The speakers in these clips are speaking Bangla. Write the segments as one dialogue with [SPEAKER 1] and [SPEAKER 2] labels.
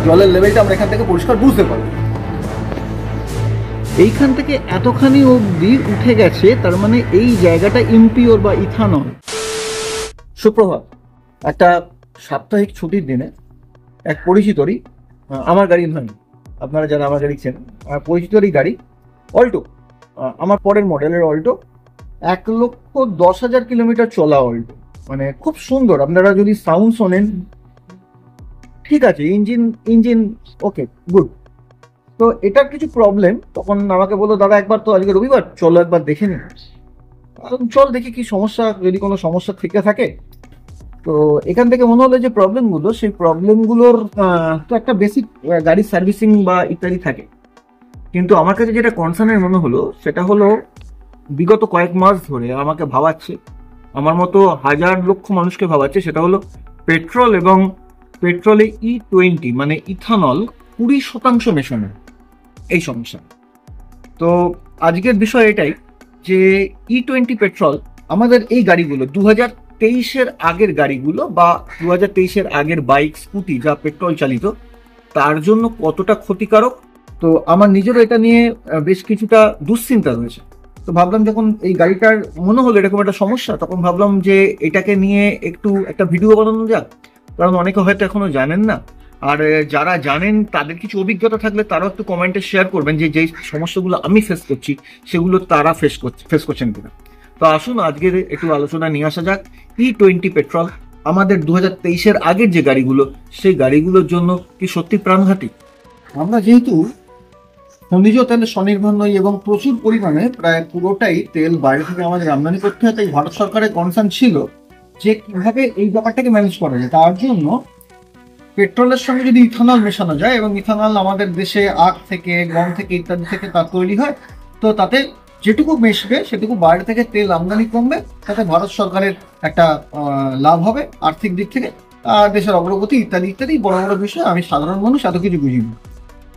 [SPEAKER 1] জলের লেভেলটা আমরা এখান থেকে পরিষ্কার বুঝতে পারবো।
[SPEAKER 2] এইখান থেকে এতখানি অবধি উঠে গেছে, তার মানে এই জায়গাটা ইমপিওর বা ইথানল।
[SPEAKER 1] সুপ্রভাত। একটা সাপ্তাহিক ছুটির দিনে এক পরিচিতরই, আমার গাড়ি নয়, আপনারা যারা আমার গাড়ি চেন, পরিচিতরই গাড়ি অল্টো, আমার পরের মডেলের অল্টো, 1,10,000 কিলোমিটার চলা অল্টো, মানে খুব সুন্দর। আপনারা যদি সাউন্ড শোনেন, ঠিক আছে, ইঞ্জিন ওকে, গুড। তো এটার কিছু প্রবলেম, তখন আমাকে বললো, দাদা একবার তো আজকে রবিবার, চলো একবার দেখে নিন। চল দেখি কি সমস্যা, যদি কোনো সমস্যা থেকে থাকে। তো এখান থেকে মনে হলো যে প্রবলেমগুলো, সেই প্রবলেমগুলোর তো একটা বেসিক গাড়ির সার্ভিসিং বা ইত্যাদি থাকে, কিন্তু আমার কাছে যেটা কনসার্নের মনে হলো সেটা হলো বিগত কয়েক মাস ধরে আমাকে ভাবাচ্ছে, আমার মতো হাজার লক্ষ মানুষকে ভাবাচ্ছে, সেটা হলো পেট্রোল এবং পেট্রোলে E20 মানে ইথানল 20% মেশানো, এই সমস্যা। তো আজকের বিষয় এটাই যে E20 পেট্রোল আমাদের এই গাড়িগুলো 2023-এর আগের গাড়িগুলো বা 2023-এর আগের বাইক স্কুটি যা পেট্রোল চালিত, তার জন্য কতটা ক্ষতিকারক। তো আমার নিজেরও এটা নিয়ে বেশ কিছুটা দুশ্চিন্তা রয়েছে। তো ভাবলাম, যখন এই গাড়িটার মনে হলো এরকম একটা সমস্যা, তখন ভাবলাম যে এটাকে নিয়ে একটু একটা ভিডিও বানানো যাক, কারণ অনেকে হয়তো এখনো জানেন না। আর যারা জানেন তাদের কিছু অভিজ্ঞতা থাকলে তারাও একটু কমেন্টে শেয়ার করবেন যে যেই সমস্যাগুলো আমি ফেস করছি সেগুলো তারা ফেস করছেন কিনা। তো আসুন আজকের একটু আলোচনা নিয়ে আসা যাক E20 পেট্রোল আমাদের 2023-এর আগের যে গাড়িগুলো, সেই গাড়িগুলোর জন্য কি সত্যি প্রাণঘাতী। আমরা যেহেতু খনিজ তেলে স্বনির্ভর নই এবং প্রচুর পরিমাণে প্রায় পুরোটাই তেল বাইরে থেকে আমাদের আমদানি করতে হয়, তাই ভারত সরকারের কনসার্ন ছিল যে কিভাবে এই ব্যাপারটাকে ম্যানেজ করা যায়। তার জন্য পেট্রোলের সঙ্গে যদি ইথানল মেশানো যায়, এবং ইথানল আমাদের দেশে আখ থেকে, গম থেকে ইত্যাদি থেকে তা তৈরি হয়, তো তাতে যেটুকু মেশবে সেটুকু বাইরে থেকে তেল আমদানি কমবে, তাতে ভারত সরকারের একটা লাভ হবে আর্থিক দিক থেকে, দেশের অগ্রগতি ইত্যাদি ইত্যাদি বড় বড় বিষয়। আমি সাধারণ মানুষ, এত কিছু বুঝি না।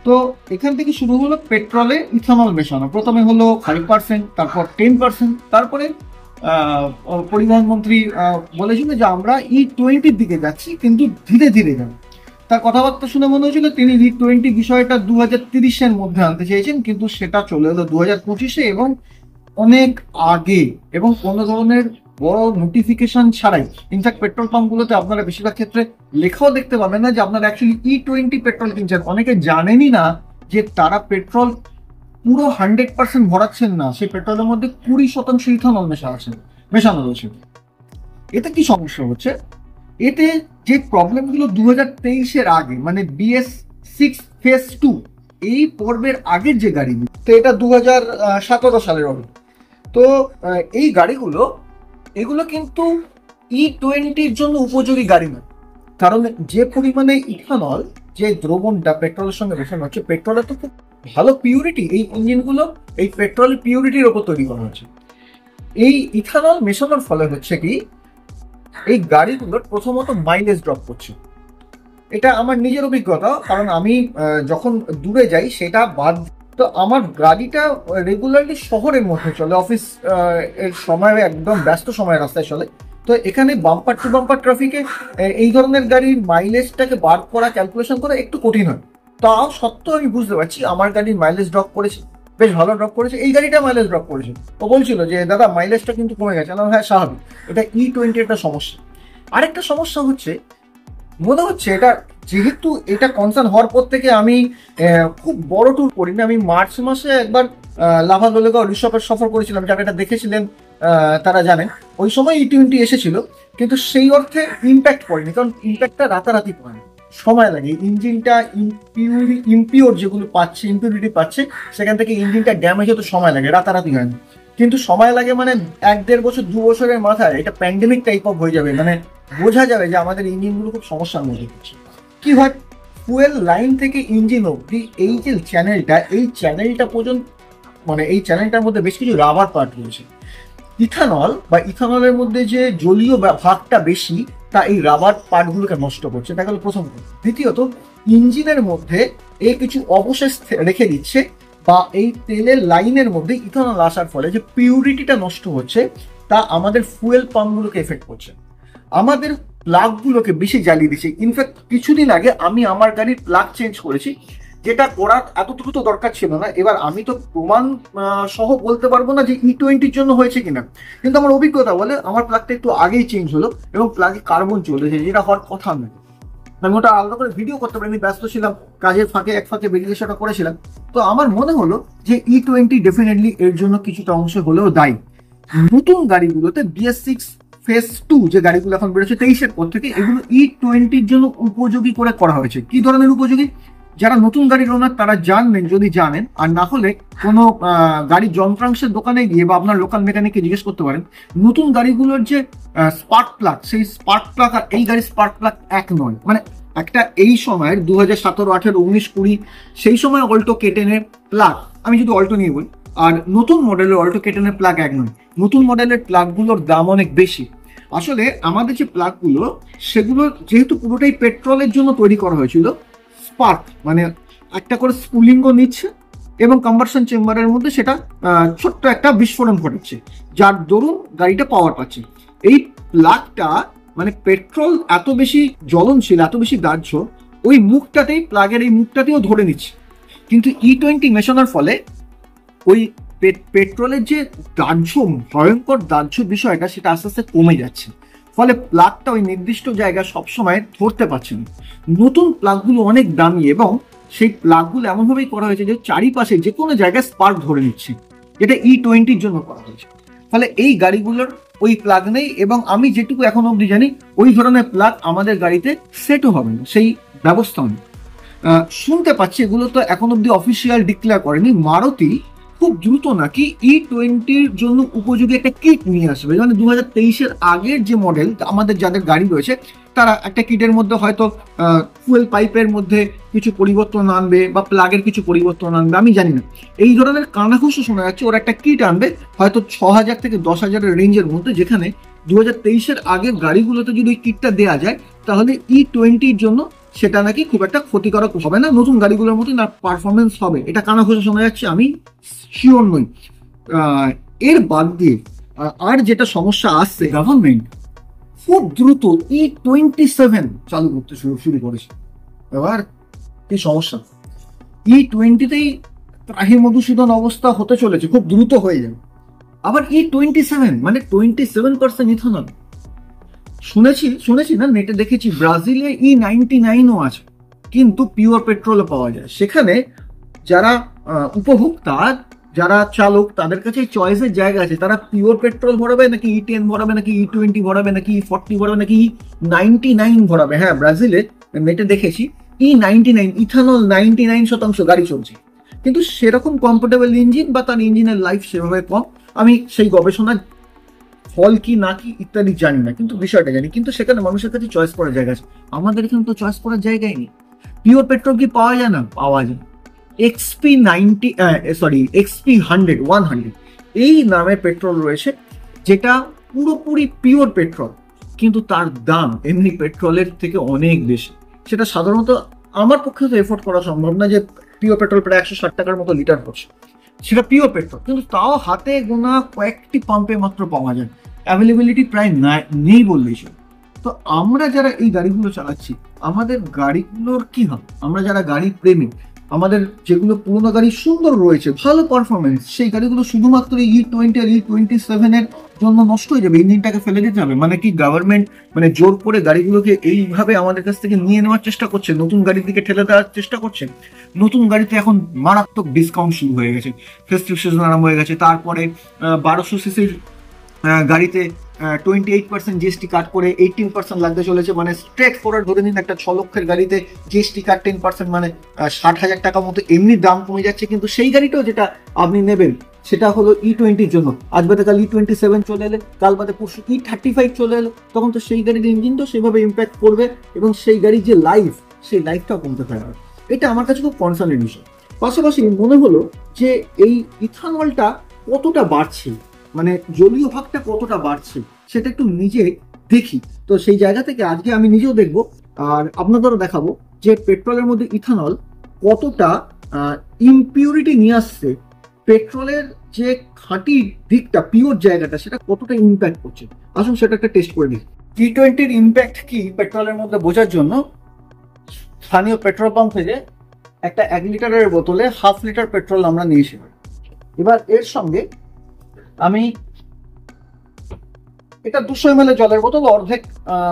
[SPEAKER 1] তো এখান থেকে শুরু হলো পেট্রোলে ইথানল মেশানো। প্রথমে হলো 5%, তারপর 10%, তারপরে পরিবহন মন্ত্রী বলেছিল যে আমরা E20-র দিকে যাচ্ছি, কিন্তু ধীরে ধীরে যাবো। তার কথাবার্তা শুনে মনে হয়েছিল তিনি E20 বিষয়টা 2030-এর মধ্যে আনতে চেয়েছেন, কিন্তু সেটা চলে এলো 2025-এ এবং অনেক আগে, এবং কোনো ধরনের বড় নোটিফিকেশন ছাড়াই। ইনফ্যাক্ট পেট্রোল পাম্পগুলোতে আপনারা বেশিরভাগ ক্ষেত্রে লেখাও দেখতে পাবেন না যে আপনারা অ্যাকচুয়ালি E20 পেট্রোল কিনছেন। অনেকে জানেনই না যে তারা পেট্রোল পুরো 100% ভরাচ্ছেন না, সেই পেট্রোলের মধ্যে 20% ইথানল মেশানো রয়েছে। এতে কি সমস্যা হচ্ছে, এতে যে প্রবলেমগুলো 2023-এর আগে, মানে BS6 ফেজ 2 এই পর্বের আগের যে গাড়িগুলো, তো এটা 2017 সালের অর্ডার। তো এই গাড়িগুলো, এগুলো কিন্তু E20-র জন্য উপযোগী গাড়ি নয়, কারণ যে পরিমাণে ইথানল, যে দ্রবণটা পেট্রোলের সঙ্গে মেশানো হচ্ছে, পেট্রোলের তো খুব ভালো পিউরিটি, এই ইঞ্জিনগুলো এই পেট্রোলের পিউরিটির ওপর তৈরি করা হচ্ছে। এই ইথানল মেশানোর ফলে হচ্ছে কি, এই গাড়িগুলোর প্রথমত মাইলেজ ড্রপ করছে। এটা আমার নিজের অভিজ্ঞতা, কারণ আমি যখন দূরে যাই সেটা বাদ, তো আমার গাড়িটা রেগুলারলি শহরের মধ্যে চলে, অফিস এর সময় একদম ব্যস্ত সময় রাস্তায় চলে। তো এখানে বাম্পার টু বাম্পার ট্রাফিকে এই ধরনের গাড়ির মাইলেজটাকে বার করা, ক্যালকুলেশন করা একটু কঠিন হয়। তাও সত্ত্বেও আমি বুঝতে পারছি আমার গাড়ির মাইলেজ ড্রপ করেছে, বেশ ভালো ড্রপ করেছে। এই গাড়িটা মাইলেজ ড্রপ করেছে। ও বলছিল যে দাদা মাইলেজটা কিন্তু কমে গেছে। হ্যাঁ, স্বাভাবিক, এটা E20 একটা সমস্যা। আরেকটা সমস্যা হচ্ছে, মনে হচ্ছে এটা, যেহেতু এটা কনসার্ন হওয়ার পর থেকে আমি খুব বড় ট্যুর করিনি। আমি মার্চ মাসে একবার লাভা লোলেগাঁও রিসর্টে সফর করেছিলাম, যারা এটা দেখেছিলেন তারা জানেন। ওই সময় E20 এসেছিল, কিন্তু সেই অর্থে ইম্প্যাক্ট পড়েনি, কারণ ইম্প্যাক্টটা রাতারাতি পড়েনি, সময় লাগে। ইঞ্জিনটা ইম্পিওর যেগুলো পাচ্ছে, ইম্পিউরিটি পাচ্ছে, সেখান থেকে ইঞ্জিনটা ড্যামেজ হতে সময় লাগে, রাতারাতি হয় না। কিন্তু সময় লাগে মানে 1-1.5 বছর, 2 বছরের মাথায় এটা প্যান্ডেমিক টাইপ অফ হয়ে যাবে, মানে বোঝা যাবে যে আমাদের ইঞ্জিনগুলো খুব সমস্যার মধ্যে পড়ছে। কি হয়, ফুয়েল লাইন থেকে ইঞ্জিন অব্দি এই যে চ্যানেলটা, এই চ্যানেলটা পর্যন্ত, মানে এই চ্যানেলটার মধ্যে বেশ কিছু রাবার পার্ট রয়েছে। ইথানল বা ইথানলের মধ্যে যে জলীয় ভাগটা বেশি, তা এই রাবার পার্টগুলোকে নষ্ট করছে। দেখা গেল প্রথম। দ্বিতীয়ত, ইঞ্জিনের মধ্যে এই কিছু অবশেষ রেখে দিচ্ছে, বা এই তেলের লাইনের মধ্যে ইথানল আসার ফলে যে পিউরিটিটা নষ্ট হচ্ছে, তা আমাদের ফুয়েল পাম্পগুলোকে এফেক্ট করছে। আমাদের প্লাগগুলোকে বেশি জ্বালিয়ে দিচ্ছে। ইনফ্যাক্ট কিছুদিন আগে আমি আমার গাড়ির প্লাগ চেঞ্জ করেছি, যেটা করার এত দ্রুত দরকার ছিল না। এবার আমি তো প্রমাণ সহ বলতে পারবো না যে E20-র জন্য হয়েছে কিনা, কিন্তু আমার অভিজ্ঞতা বলে আমার প্লাগটা একটু আগেই চেঞ্জ হলো এবং প্লাগে কার্বন চলেছে, যেটা হওয়ার কথা নয়। আমি ওটা আলাদা করে ভিডিও করতে পারিনি, ব্যস্ত ছিলাম, কাজের ফাঁকে এক ফাঁকে বেরিয়ে সেটা করেছিলাম। তো আমার মনে হলো যে E20 ডেফিনেটলি এর জন্য কিছুটা অংশ হলেও দায়ী। নতুন গাড়িগুলোতে BS6 ফেজ 2 যে গাড়িগুলো এখন বেরোচ্ছে 23-এর পর থেকে, এগুলো E20-র জন্য উপযোগী করে করা হয়েছে। কি ধরনের উপযোগী? যারা নতুন গাড়ির ওনার তারা জানবেন, যদি জানেন, আর না হলে কোনো গাড়ির যন্ত্রাংশের দোকানে গিয়ে বা আপনার লোকাল মেকানিককে জিজ্ঞেস করতে পারেন। নতুন গাড়িগুলোর যে স্পার্ক প্লাগ, সেই স্পার্ক প্লাগ আর এই গাড়ির স্পার্ক প্লাগ এক নয়। মানে একটা এই সময়ের 2017, 18, 19, 20 সেই সময় অল্টো কেটেনের প্লাগ, আমি যদি অল্টো নিয়ে বলি, আর নতুন মডেলের অল্টো কেটেনের প্লাগ এক নয়। নতুন মডেলের প্লাগগুলোর দাম অনেক বেশি। আসলে আমাদের যে প্লাগগুলো, সেগুলো যেহেতু পুরোটাই পেট্রোলের জন্য তৈরি করা হয়েছিল, স্পার্ক মানে একটা করে স্পুলিঙ্গ নিচ্ছে এবং কম্বাসন চেম্বারের মধ্যে সেটা ছোট্ট একটা বিস্ফোরণ ঘটাচ্ছে, যার দরুন গাড়িটা পাওয়ার পাচ্ছে। এই প্লাগটা মানে পেট্রোল এত বেশি জ্বলনশীল, এত বেশি দাহ্য, ওই মুখটাতেই, প্লাগের এই মুখটাতেও ধরে নিচ্ছে। কিন্তু E20 মেশানোর ফলে ওই পেট্রোলের যে দাহ্য, ভয়ঙ্কর দাহ্য বিষয়টা, সেটা আস্তে আস্তে কমে যাচ্ছে। ফলে প্লাগটা ওই নির্দিষ্ট জায়গায় সবসময় ধরতে পারছে না। নতুন প্লাগগুলো অনেক দামি এবং সেই প্লাগগুলো এমনভাবেই করা হয়েছে যে চারিপাশে যে কোনো জায়গায় স্পার্ক ধরে নিচ্ছে, যেটা E20-র জন্য করা হয়েছে। ফলে এই গাড়িগুলোর ওই প্লাগ নেই, এবং আমি যেটুকু এখন অবধি জানি ওই ধরনের প্লাগ আমাদের গাড়িতে সেটও হবে না, সেই ব্যবস্থাও নেই। শুনতে পাচ্ছি, এগুলো তো এখন অবধি অফিসিয়াল ডিক্লেয়ার করেনি, মারুতি খুব দ্রুত নাকি E20-র জন্য উপযোগী একটা কিট নিয়ে আসবে। মানে 2023-এর আগের যে মডেল আমাদের যাদের গাড়ি রয়েছে, তারা একটা কিটের মধ্যে হয়তো ফুয়েল পাইপের মধ্যে কিছু পরিবর্তন আনবে বা প্লাগের কিছু পরিবর্তন আনবে, আমি জানি না। এই ধরনের কানাঘুষো শোনা যাচ্ছে, ওরা একটা কিট আনবে হয়তো 6,000 থেকে 10,000-এর রেঞ্জের মধ্যে, যেখানে 2023-এর আগের গাড়িগুলোতে যদি ওই কিটটা দেওয়া যায়, তাহলে E20-র জন্য সেটা নাকি খুব একটা ক্ষতিকারক হবে না, নতুন গাড়িগুলোর মতো না পারফরমেন্স হবে। এটা কানাঘুষো শোনা যাচ্ছে, আমি শিওর নই। এর বাদ দিয়ে আর যেটা সমস্যা আসছে, গভর্নমেন্ট খুব দ্রুত E27 চালু করতে শুরু করেছে। এবার কি সমস্যা, E20-তেই ত্রাহি মধুসূদন অবস্থা হতে চলেছে, খুব দ্রুত হয়ে যাবে। আবার E27 মানে 27% ইথানল। শুনেছি না, নেটে দেখেছি, ব্রাজিলে E99-ও আছে, কিন্তু পিওর পেট্রোলও পাওয়া যায়। সেখানে যারা উপভোক্তা, যারা চালক, তাদের কাছে চয়েসের জায়গা আছে। তারা পিওর পেট্রোল ভরাবে নাকি E10 ভরাবে, নাকি E20 ভরাবে, নাকি E40 ভরাবে, নাকি E99 ভরাবে। হ্যাঁ, ব্রাজিলে নেটে দেখেছি E99 ইথানল 99% গাড়ি চলছে, কিন্তু সেরকম কমফোর্টেবল ইঞ্জিন বা তার ইঞ্জিনের লাইফ সেভাবে কম। আমি সেই গবেষণা ফল কি না কি ইত্যাদি জানি না, কিন্তু বিষয়টা জানি। কিন্তু সেখানে মানুষের কাছে চয়েস করার জায়গা আছে, আমাদের এখানে তো চয়েস করার জায়গাই নেই। পিওর পেট্রোল কি পাওয়া যায় না? পাওয়া যায়। XP100 এই নামের পেট্রোল রয়েছে, যেটা পুরোপুরি পিওর পেট্রোল, কিন্তু তার দাম এমনি পেট্রোলের থেকে অনেক বেশি। সেটা সাধারণত আমার পক্ষে তো এফোর্ড করা সম্ভব না, যে পিওর পেট্রোল প্রায় 160 টাকার মতো লিটার পড়ছে, সেটা পিওর পেট্রোল, কিন্তু তাও হাতে গোনা কয়েকটি পাম্পে মাত্র পাওয়া যায়। অ্যাভেলেবিলিটি প্রায় নেই বললেই চলে। তো আমরা যারা এই গাড়িগুলো চালাচ্ছি, আমাদের গাড়িগুলোর কি হবে? আমরা যারা গাড়ি প্রেমী, আমাদের যেগুলো পুরোনো গাড়ি সুন্দর রয়েছে, ভালো পারফরমেন্স, সেই গাড়িগুলো শুধুমাত্র E20 আর E27-এর জন্য নষ্ট হয়ে যাবে, ইঞ্জিনটাকে ফেলে দিতে হবে। মানে কি গভর্নমেন্ট মানে জোর করে গাড়িগুলোকে এইভাবে আমাদের কাছ থেকে নিয়ে নেওয়ার চেষ্টা করছে, নতুন গাড়ির দিকে ঠেলে দেওয়ার চেষ্টা করছে? নতুন গাড়িতে এখন মারাত্মক ডিসকাউন্ট শুরু হয়ে গেছে, ফেস্টিভ সিজন আরম্ভ হয়ে গেছে। তারপরে 1200 সিসির গাড়িতে 28% জিএসটি কাট করে 18% লাগতে চলেছে। মানে স্ট্রেট ফরওয়ার্ড ধরে নিন, একটা 6 লক্ষের গাড়িতে জিএসটি কাট 10%, মানে 60,000 টাকা মতো এমনি দাম কমে যাচ্ছে। কিন্তু সেই গাড়িটাও যেটা আপনি নেবেন, সেটা হলো E20-র জন্য। আজ বাদে কাল E27 চলে এলে, কাল বাদে পরশু E35 চলে এলো, তখন তো সেই গাড়ির ইঞ্জিন তো সেভাবে ইম্প্যাক্ট করবে, এবং সেই গাড়ির যে লাইফ, সেই লাইফটাও কমতে থাকবে। এটা আমার কাছে খুব কনসার্নের বিষয়। পাশাপাশি মনে হলো যে এই ইথানলটা কতটা বাড়ছে, মানে জলীয় ভাগটা কতটা বাড়ছে, সেটা একটু নিজে দেখি। তো সেই জায়গা থেকে আজকে আমি নিজেও দেখবো আর আপনাদেরও দেখাবো যে পেট্রোলের মধ্যে ইথানল কতটা ইমপিউরিটি নিয়ে আসছে, পেট্রোলের যে খাঁটি দিকটা, পিওর জায়গাটা, সেটা কতটা ইম্প্যাক্ট করছে। আসুন সেটা একটা টেস্ট করে দিই। T20-র ইম্প্যাক্ট কি পেট্রোলের মধ্যে বোঝার জন্য স্থানীয় পেট্রোল পাম্প থেকে একটা 1 লিটারের বোতলে 1/2 লিটার পেট্রোল আমরা নিয়েছি। এবার এর সঙ্গে আমি এটা 200 ml জলের বোতল, অর্ধেক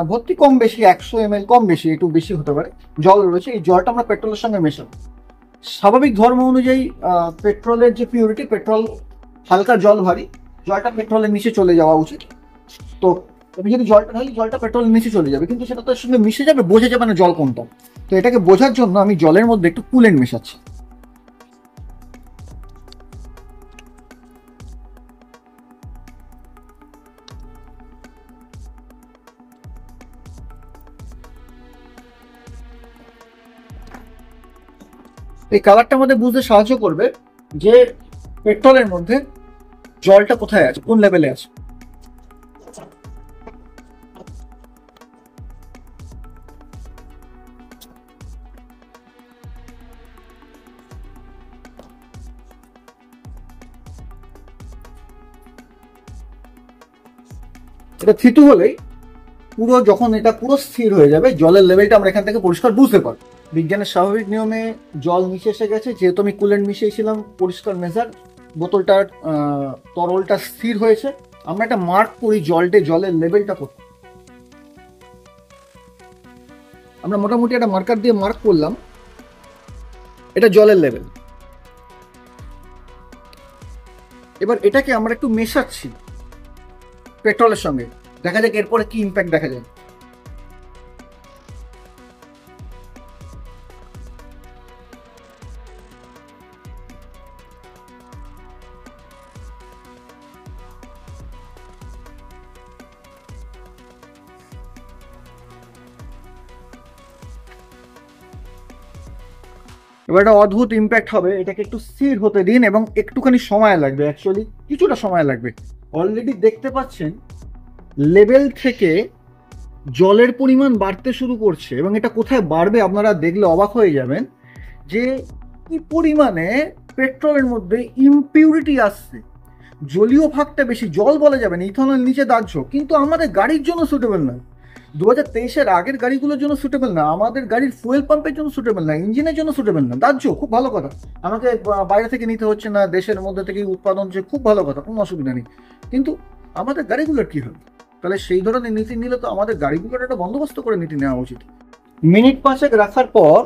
[SPEAKER 1] ভর্তি, কম বেশি 100 ml, কম বেশি একটু বেশি হতে পারে, জল রয়েছে। এই জলটা আমরা পেট্রোলের সঙ্গে মেশাবো। স্বাভাবিক ধর্ম অনুযায়ী পেট্রোলের যে পিউরিটি, পেট্রোল হালকা জল ভারী, জলটা পেট্রোলের নিচে চলে যাওয়া উচিত। তো আমি যদি জলটা ঢালি, জলটা পেট্রোলের নিচে চলে যাবে, কিন্তু সেটা তার সঙ্গে মিশে যাবে, বোঝা যাবে না জল কোনটা। তো এটাকে বোঝার জন্য আমি জলের মধ্যে একটু কুলেন্ট মেশাচ্ছি। এই কালারটা আমাদের বুঝতে সাহায্য করবে যে পেট্রোলের মধ্যে জলটা কোথায় আছে, কোন লেভেলে আছে। এটা থিতু হলেই পুরো, যখন এটা পুরো স্থির হয়ে যাবে, জলের লেভেলটা আমরা এখান থেকে পরিষ্কার বুঝতে পারবো। বিজ্ঞানের স্বাভাবিক নিয়মে জল মিশে এসে গেছে, যেহেতু আমি কুলেন্ট মিশিয়েছিলাম, পরিষ্কার মেজার, বোতলটার তরলটা স্থির হয়েছে। আমরা একটা মার্ক করি জলের লেভেলটা কত। আমরা মোটামুটি একটা মার্কার দিয়ে মার্ক করলাম, এটা জলের লেভেল। এবার এটাকে আমরা একটু মেশাচ্ছি পেট্রোলের সঙ্গে, দেখা যাক এরপরে কি ইম্প্যাক্ট দেখা যায়। এবার একটা অদ্ভুত ইম্প্যাক্ট হবে, এটাকে একটু স্থির হতে দিন এবং একটুখানি সময় লাগবে, অ্যাকচুয়ালি কিছুটা সময় লাগবে। অলরেডি দেখতে পাচ্ছেন লেভেল থেকে জলের পরিমাণ বাড়তে শুরু করছে, এবং এটা কোথায় বাড়বে আপনারা দেখলে অবাক হয়ে যাবেন যে কি পরিমাণে পেট্রোলের মধ্যে ইমপিউরিটি আসছে। জলীয় ভাগটা বেশি, জল বলা যাবে না, ইথানল নিচে দাহ্য, কিন্তু আমাদের গাড়ির জন্য সুটেবল না। 2023-এর আগের গাড়িগুলোর জন্য সুটেবল না, আমাদের গাড়ির ফুয়েল পাম্পের জন্য সুটেবল না, ইঞ্জিনের জন্য সুটেবল না। দাহ্য, খুব ভালো কথা, আমাকে বাইরে থেকে নিতে হচ্ছে না, দেশের মধ্যে থেকেই উৎপাদন হচ্ছে, খুব ভালো কথা, কোনো অসুবিধা নেই। কিন্তু আমাদের গাড়িগুলোর কি হবে? তাহলে সেই ধরনের নীতি নিলে তো আমাদের গাড়িগুলোর একটা বন্দোবস্ত করে নীতি নেওয়া উচিত। মিনিট 5 রাখার পর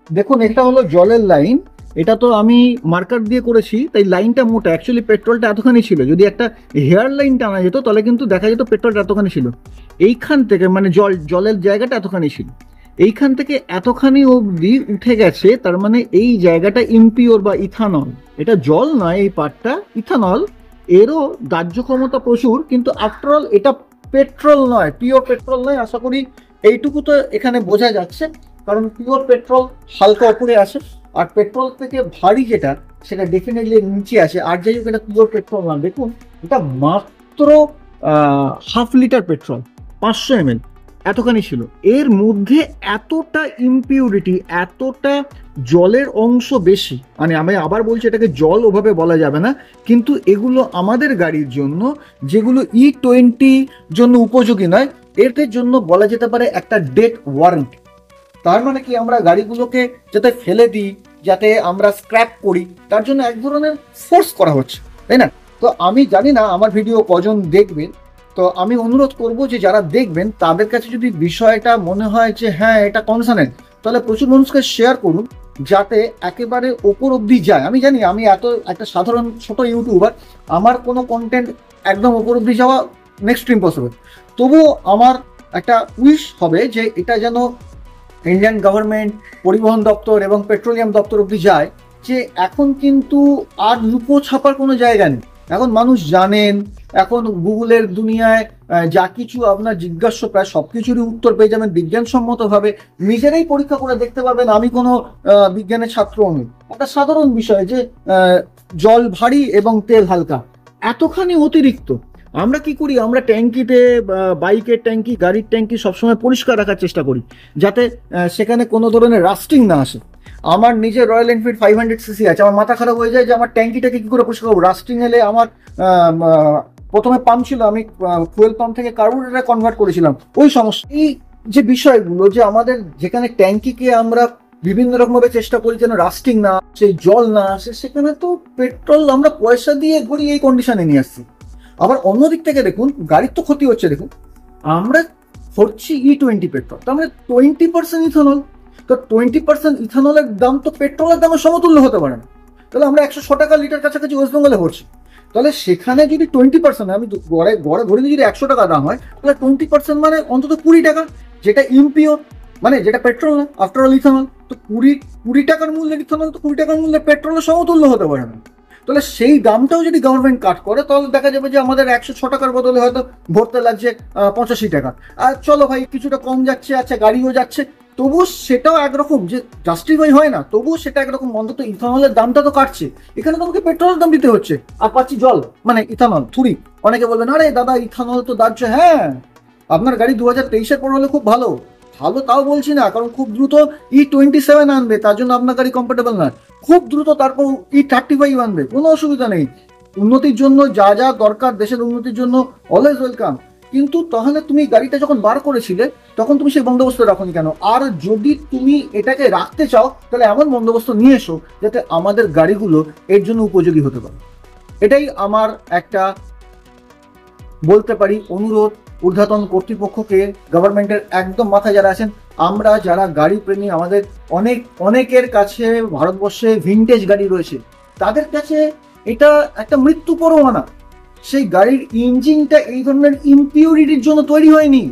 [SPEAKER 1] দেখুন, এটা হলো জলের লাইন। এটা তো আমি মার্কার দিয়ে করেছি, তাই লাইনটা মোটা। অ্যাকচুয়ালি পেট্রোলটা এতখানি ছিল, যদি একটা হেয়ার লাইন টানা যেত তাহলে কিন্তু দেখা যেত পেট্রোলটা এতখানি ছিল। এইখান থেকে মানে জলের জায়গাটা এতখানি ছিল, এইখান থেকে এতখানি অবধি উঠে গেছে, তার মানে এই জায়গাটা ইমপিওর বা ইথানল। এটা জল নয়, এই পার্টটা ইথানল। এরও দাহ্য ক্ষমতা প্রচুর, কিন্তু আফটারঅল এটা পেট্রোল নয়, পিওর পেট্রোল নয়। আশা করি এইটুকু তো এখানে বোঝা যাচ্ছে, কারণ পিওর পেট্রোল হালকা উপরে আসে, আর পেট্রোল থেকে ভারী যেটা সেটা ডেফিনেটলি নিচে আসে। আর যাই হোক, এটা পিওর পেট্রোল না। দেখুন, এটা মাত্র 1/2 লিটার পেট্রোল, 500 ml, এতখানি ছিল। এর মধ্যে এতটা ইমপিউরিটি, এতটা জলের অংশ বেশি, মানে আমি আবার বলছি, এটাকে জল ওভাবে বলা যাবে না, কিন্তু এগুলো আমাদের গাড়ির জন্য, যেগুলো E20 জন্য উপযোগী নয়, এদের জন্য বলা যেতে পারে একটা ডেট ওয়ারেন্টি। তার মানে কি, আমরা গাড়িগুলোকে যাতে ফেলে দিই, যাতে আমরা স্ক্র্যাপ করি, তার জন্য এক ধরনের ফোর্স করা হচ্ছে, তাই না? তো আমি জানি না আমার ভিডিও কজন দেখবেন, তো আমি অনুরোধ করব যে যারা দেখবেন তাদের কাছে যদি বিষয়টা মনে হয় যে হ্যাঁ এটা কনসার্নেন্ট, তাহলে প্রচুর মানুষকে শেয়ার করুন, যাতে একেবারে ওপর অব্দি যায়। আমি জানি আমি এত একটা সাধারণ ছোট ইউটিউবার, আমার কোনো কন্টেন্ট একদম ওপর অব্দি যাওয়া নেক্সট ইম্পসিবল। তবুও আমার একটা উইশ হবে যে এটা যেন ইন্ডিয়ান গভর্নমেন্ট, পরিবহন দপ্তর এবং পেট্রোলিয়াম দপ্তর অব্দি যায়, যে এখন কিন্তু আর লুকো ছাপার কোনো জায়গা নেই। এখন মানুষ জানেন, এখন গুগলের দুনিয়ায় যা কিছু আপনার জিজ্ঞাস্য প্রায় সব কিছুরই উত্তর পেয়ে যাবেন বিজ্ঞানসম্মতভাবে, নিজেরাই পরীক্ষা করে দেখতে পারবেন। আমি কোনো বিজ্ঞানের ছাত্রও নই। একটা সাধারণ বিষয় যে জল ভারী এবং তেল হালকা, এতখানি অতিরিক্ত। আমরা কি করি, আমরা ট্যাঙ্কিতে, বাইকের ট্যাঙ্কি, গাড়ির ট্যাঙ্কি সবসময় পরিষ্কার রাখার চেষ্টা করি, যাতে সেখানে কোনো ধরনের রাস্টিং না আসে। আমার নিজের রয়্যাল এনফিল্ড 500cc আছে, আমার মাথা খারাপ হয়ে যায় যে আমার ট্যাঙ্কিটাকে কি করে পরিষ্কার করবো, রাস্টিং এলে আমার প্রথমে পাম্প ছিল, আমি ফুয়েল পাম্প থেকে কার্বোরেটরে কনভার্ট করেছিলাম। ওই সমস্যা, এই যে বিষয়গুলো যে আমাদের যেখানে ট্যাঙ্কিকে আমরা বিভিন্ন রকমভাবে চেষ্টা করি যেন রাস্টিং না, সেই জল না আসে, সেখানে তো পেট্রোল আমরা পয়সা দিয়ে ঘুরি এই কন্ডিশনে নিয়ে আসছি। আবার অন্যদিক থেকে দেখুন গাড়ির তো ক্ষতি হচ্ছে। দেখুন আমরা ভরছি E20 পেট্রোল, তার মানে 20% ইথানল। তো 20% ইথানলের দাম তো পেট্রোলের দামের সমতুল্য হতে পারে না। তাহলে আমরা 106 টাকা লিটার কাছাকাছি ওয়েস্ট বেঙ্গলে ভরছি। তাহলে সেখানে যদি 20%, আমি গড়ে ধরে নিই যদি 100 টাকা দাম হয়, তাহলে 20% মানে অন্তত 20 টাকা, যেটা ইমপিওর, মানে যেটা পেট্রোল না, আফটার অল ইথানল। তো 20 টাকার মূল্যের ইথানল তো 20 টাকার মূল্যের পেট্রোলের সমতুল্য হতে পারে না। তাহলে সেই দামটাও যদি গভর্নমেন্ট কাট করে, তাহলে দেখা যাবে যে আমাদের 106 টাকার বদলে হয়তো ভরতে লাগছে 85 টাকা। আর চলো ভাই কিছুটা কম যাচ্ছে, আচ্ছা গাড়িও যাচ্ছে, তবুও সেটাও একরকম যে জাস্টিফাই হয় না, তবুও সেটা একরকম, অন্তত ইথানলের দামটা তো কাটছে। এখানে তোমাকে পেট্রোলের দাম দিতে হচ্ছে, আর পাচ্ছি জল, মানে ইথানল থুরি। অনেকে বলবেন আরে দাদা ইথানল তো দাঁড়ছে। হ্যাঁ, আপনার গাড়ি 2023-এর পর হলে খুব ভালো, ভালো তাও বলছি না, কারণ খুব দ্রুত E27 আনবে, তার জন্য আপনার গাড়ি কম্ফোর্টেবল না। খুব দ্রুত তারপর E35 আনবে, কোনো অসুবিধা নেই। উন্নতির জন্য যা যা দরকার দেশের উন্নতির জন্য অলওয়েজ ওয়েলকাম। কিন্তু তাহলে তুমি গাড়িটা যখন বার করেছিলে তখন তুমি সেই বন্দোবস্ত রাখোনি কেন? আর যদি তুমি এটাকে রাখতে চাও তাহলে এমন বন্দোবস্ত নিয়ে এসো যাতে আমাদের গাড়িগুলো এর জন্য উপযোগী হতে পারে। এটাই আমার একটা বলতে পারি অনুরোধ ঊর্ধ্বতন কর্তৃপক্ষকে, গভর্নমেন্টের একদম মাথায় যারা আছেন। আমরা যারা গাড়ি প্রেমী, আমাদের অনেকের কাছে ভারতবর্ষে ভিনটেজ গাড়ি রয়েছে, তাদের কাছে এটা একটা মৃত্যু পরোয়ানা। সেই গাড়ির ইঞ্জিনটা এই ধরনের ইমপিউরিটির জন্য তৈরি হয়নি।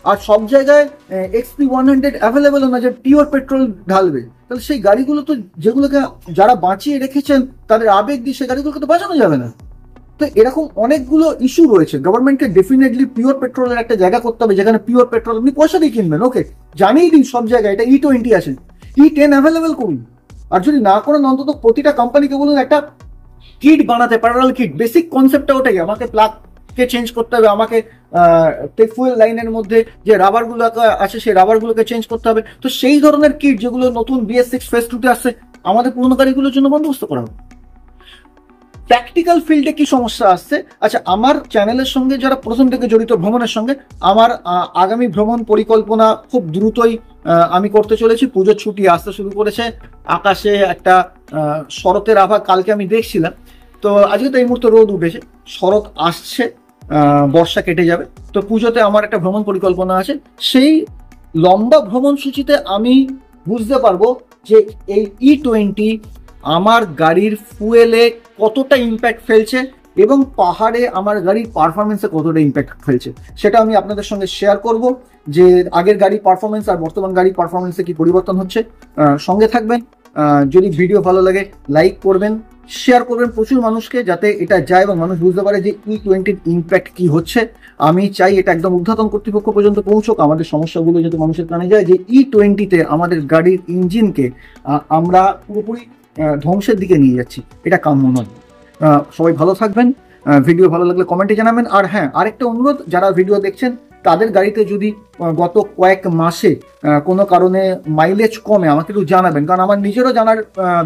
[SPEAKER 1] আর সব জায়গায় XP100 অ্যাভেলেবেল না যে পিওর পেট্রোল ঢালবে। তাহলে সেই গাড়িগুলো তো, যেগুলোকে যারা বাঁচিয়ে রেখেছেন তাদের আবেগ দিয়ে, সেই গাড়িগুলোকে তো বাঁচানো যাবে না। তো এরকম অনেকগুলো ইস্যু রয়েছে। গভর্নমেন্টকে ডেফিনেটলি পিওর পেট্রোলের একটা জায়গা করতে হবে, যেখানে পিওর পেট্রোল আপনি পয়সা দিয়ে কিনবেন। ওকে, জানিয়ে দিন সব জায়গায় এটা E20 আছে, E10 অ্যাভেলেবেল করুন। আর যদি না করেন অন্তত প্রতিটা কোম্পানিকে বলুন একটা কিট বানাতে, প্যারালাল কিট। বেসিক কনসেপ্টটা ওটাই, আমাকে প্লাগকে চেঞ্জ করতে হবে, আমাকে ফুয়েল লাইনের মধ্যে যে রাবারগুলো আছে সেই রাবারগুলোকে চেঞ্জ করতে হবে। তো সেই ধরনের কিট যেগুলো নতুন BS6 ফেজ 2-তে আসছে, আমাদের পুরোনো গাড়িগুলোর জন্য বন্দোবস্ত করা হবে। প্র্যাকটিক্যাল ফিল্ডে কি সমস্যা আসছে? আচ্ছা, আমার চ্যানেলের সঙ্গে যারা প্রথম থেকে জড়িত ভ্রমণের সঙ্গে, আমার আগামী ভ্রমণ পরিকল্পনা খুব দ্রুতই আমি করতে চলেছি। পুজোর ছুটি আসতে শুরু করেছে, আকাশে একটা শরতের আভা কালকে আমি দেখছিলাম। তো আজকে তো এই মুহূর্তে রোদ উঠেছে, শরৎ আসছে, বর্ষা কেটে যাবে। তো পুজোতে আমার একটা ভ্রমণ পরিকল্পনা আছে। সেই লম্বা ভ্রমণ সূচিতে আমি বুঝতে পারবো যে এই E20 আমার গাড়ির ফুয়েলে কতটা ইম্প্যাক্ট ফেলছে এবং পাহাড়ে আমার গাড়ির পারফরমেন্সে কতটা ইম্প্যাক্ট ফেলছে, সেটা আমি আপনাদের সঙ্গে শেয়ার করব। যে আগের গাড়ির পারফরমেন্স আর বর্তমান গাড়ির পারফরমেন্সে কি পরিবর্তন হচ্ছে। সঙ্গে থাকবেন। যদি ভিডিও ভালো লাগে লাইক করবেন, শেয়ার করবেন প্রচুর মানুষকে, যাতে এটা যায় এবং মানুষ বুঝতে পারে যে E20-র ইম্প্যাক্ট কি হচ্ছে। আমি চাই এটা একদম ঊর্ধ্বতন কর্তৃপক্ষ পর্যন্ত পৌঁছক, আমাদের সমস্যাগুলো যাতে মানুষের কানে যায়, যে E20-তে আমাদের গাড়ির ইঞ্জিনকে আমরা পুরোপুরি ধ্বংসের দিকে নিয়ে যাচ্ছি, এটা কাম্য নয়। সবাই ভালো থাকবেন। ভিডিও ভালো লাগলে কমেন্টে জানাবেন। আর হ্যাঁ, আরেকটা অনুরোধ, যারা ভিডিও দেখছেন তাদের গাড়িতে যদি গত কয়েক মাসে কোনো কারণে মাইলেজ কমে আমাকে একটু জানাবেন, কারণ আমার নিজেরও জানার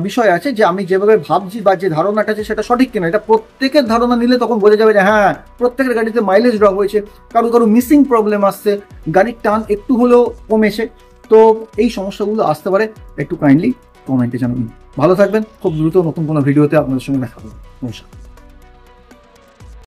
[SPEAKER 1] বিষয় আছে যে আমি যেভাবে ভাবছি বা যে ধারণাটা আছে সেটা সঠিক কিনা। এটা প্রত্যেকের ধারণা নিলে তখন বোঝা যাবে যে হ্যাঁ, প্রত্যেকের গাড়িতে মাইলেজ ড্রপ হয়েছে, কারো মিসিং প্রবলেম আসছে, গাড়ির টান একটু হলেও কমেছে। তো এই সমস্যাগুলো আসতে পারে, একটু কাইন্ডলি কমেন্টে জানাবেন। ভালো থাকবেন, খুব দ্রুত নতুন কোনো ভিডিওতে আপনাদের সঙ্গে দেখা হবে। নমস্কার।